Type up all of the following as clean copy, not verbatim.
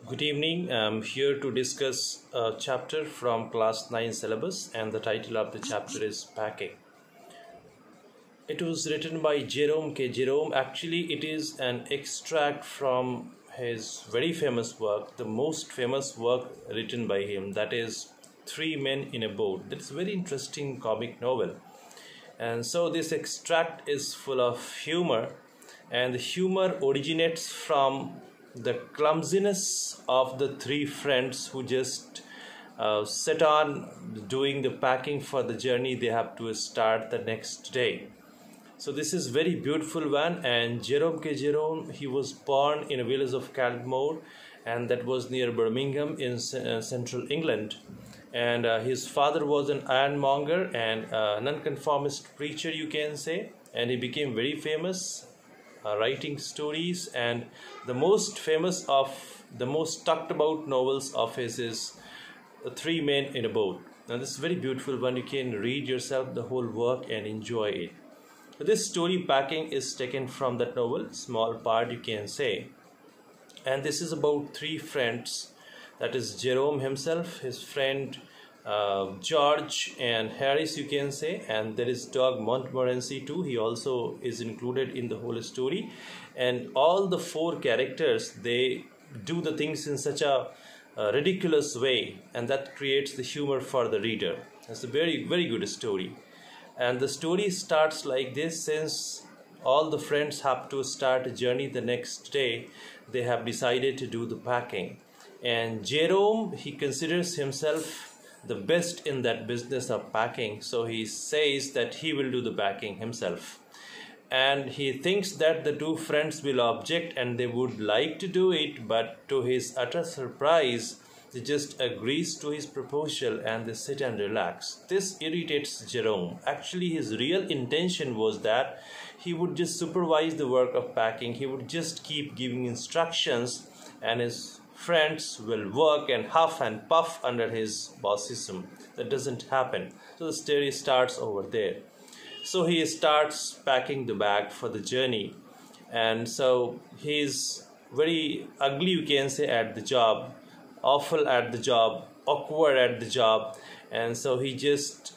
Good evening. I'm here to discuss a chapter from class 9 syllabus, and the title of the chapter is Packing. It was written by Jerome K. Jerome. Actually, it is an extract from his very famous work, the most famous work written by him, that is Three Men in a Boat. That's a very interesting comic novel. And so this extract is full of humor, and the humor originates from the clumsiness of the three friends who just set on doing the packing for the journey they have to start the next day. So this is very beautiful one, and Jerome K. Jerome, he was born in a village of Calmore, and that was near Birmingham in central England. And his father was an ironmonger and a nonconformist preacher, you can say, and he became very famous writing stories, and the most famous of the most talked about novels of his is Three Men in a Boat. Now this is very beautiful one. You can read yourself the whole work and enjoy it. So this story Packing is taken from that novel, small part you can say, and this is about three friends, that is Jerome himself, his friend George, and Harris, you can say, and there is dog Montmorency too. He also is included in the whole story, and all the four characters, they do the things in such a ridiculous way, and that creates the humor for the reader. It's a very good story, and the story starts like this. Since all the friends have to start a journey the next day, they have decided to do the packing, and Jerome, he considers himself the best in that business of packing, so he says that he will do the packing himself, and he thinks that the two friends will object and they would like to do it, but to his utter surprise they just agrees to his proposal and they sit and relax. This irritates Jerome. Actually, his real intention was that he would just supervise the work of packing. He would just keep giving instructions, and his friends will work and huff and puff under his bossism. That doesn't happen. So the story starts over there. So he starts packing the bag for the journey, and so he's very ugly, you can say, at the job, awful at the job, awkward at the job, and so he just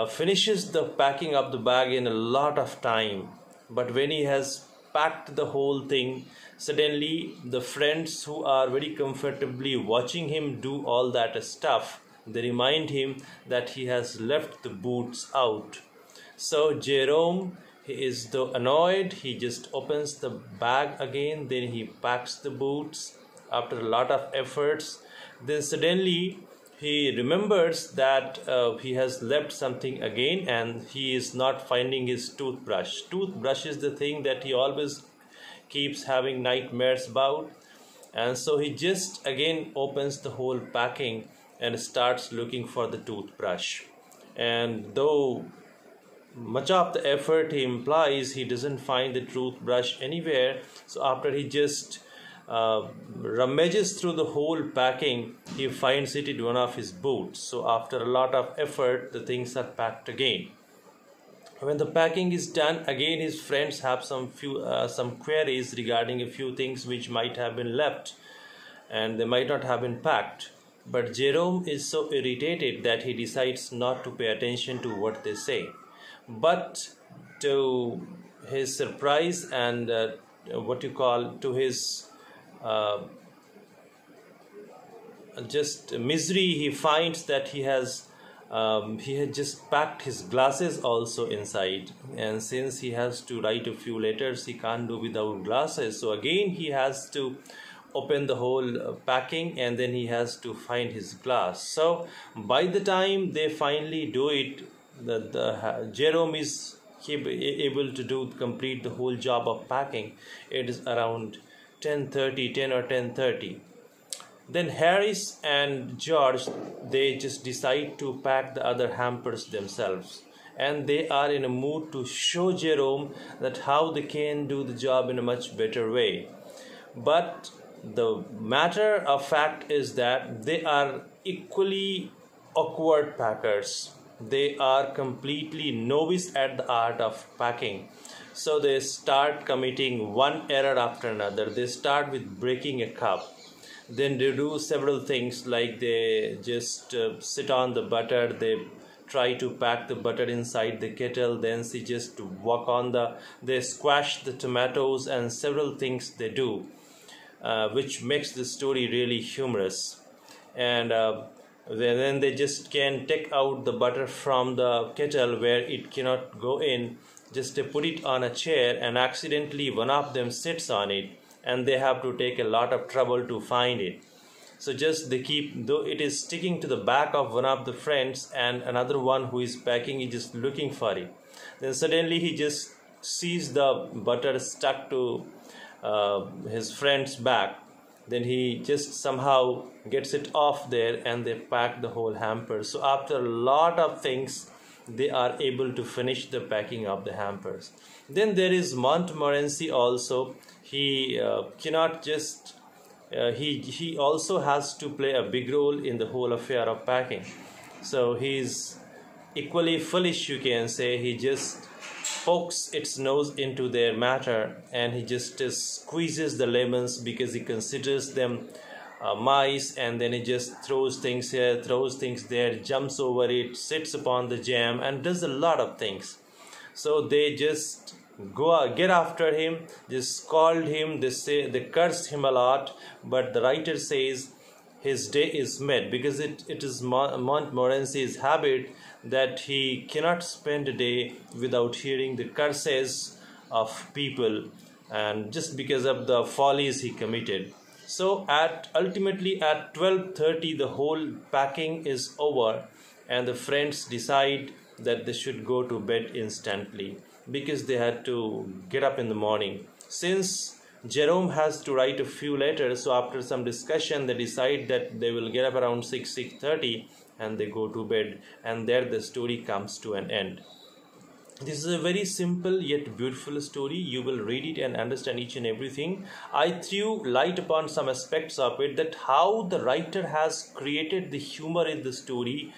finishes the packing of the bag in a lot of time. But when he has packed the whole thing, suddenly the friends who are very comfortably watching him do all that stuff, they remind him that he has left the boots out. So Jerome, he is though annoyed, he just opens the bag again, then he packs the boots after a lot of efforts. Then suddenly he remembers that he has left something again, and he is not finding his toothbrush. Toothbrush is the thing that he always keeps having nightmares about, and so he just again opens the whole packing and starts looking for the toothbrush. And though much of the effort he implies, he doesn't find the toothbrush anywhere. So after he just rummages through the whole packing, he finds it in one of his boots. So after a lot of effort, the things are packed again. When the packing is done, again his friends have some queries regarding a few things which might have been left, and they might not have been packed. But Jerome is so irritated that he decides not to pay attention to what they say. But to his surprise and to his just misery, he finds that he had just packed his glasses also inside, and since he has to write a few letters, he can't do without glasses. So again he has to open the whole packing, and then he has to find his glass. So by the time they finally do it, Jerome is able to complete the whole job of packing. It is around 10 or 10:30. Then Harris and George, they just decide to pack the other hampers themselves, and they are in a mood to show Jerome that how they can do the job in a much better way. But the matter of fact is that they are equally awkward packers. They are completely novice at the art of packing. So they start committing one error after another. They start with breaking a cup. Then they do several things, like they just sit on the butter, they try to pack the butter inside the kettle, then they just walk on they squash the tomatoes, and several things they do, which makes the story really humorous. And then they just can take out the butter from the kettle where it cannot go in, just they put it on a chair, and accidentally one of them sits on it, and they have to take a lot of trouble to find it. So just they keep, though it is sticking to the back of one of the friends, and another one who is packing is just looking for it. Then suddenly he just sees the butter stuck to his friend's back. Then he just somehow gets it off there, and they pack the whole hamper. So after a lot of things, they are able to finish the packing of the hampers. Then there is Montmorency also. He cannot just he also has to play a big role in the whole affair of packing. So he's equally foolish, you can say. He just pokes its nose into their matter, and he just squeezes the lemons because he considers them mice, and then he just throws things here, throws things there, jumps over it, sits upon the jam, and does a lot of things. So they just get after him, just scold him, they cursed him a lot, but the writer says his day is met, because it is Montmorency's habit that he cannot spend a day without hearing the curses of people, and just because of the follies he committed. So ultimately at 12:30 the whole packing is over, and the friends decide that they should go to bed instantly, because they had to get up in the morning. Since Jerome has to write a few letters, so after some discussion they decide that they will get up around 6:30, and they go to bed, and there the story comes to an end. This is a very simple yet beautiful story. You will read it and understand each and everything. I threw light upon some aspects of it, that how the writer has created the humor in the story,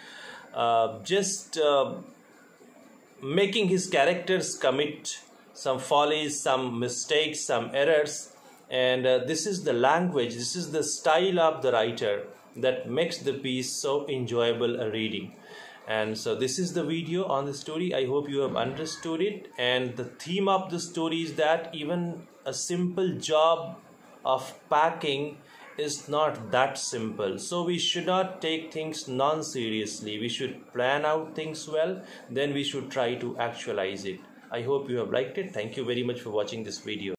making his characters commit some follies, some mistakes, some errors. And this is the language, this is the style of the writer that makes the piece so enjoyable a reading. And so this is the video on the story. I hope you have understood it. And the theme of the story is that even a simple job of packing is not that simple. So we should not take things non-seriously. We should plan out things well, then we should try to actualize it. I hope you have liked it. Thank you very much for watching this video.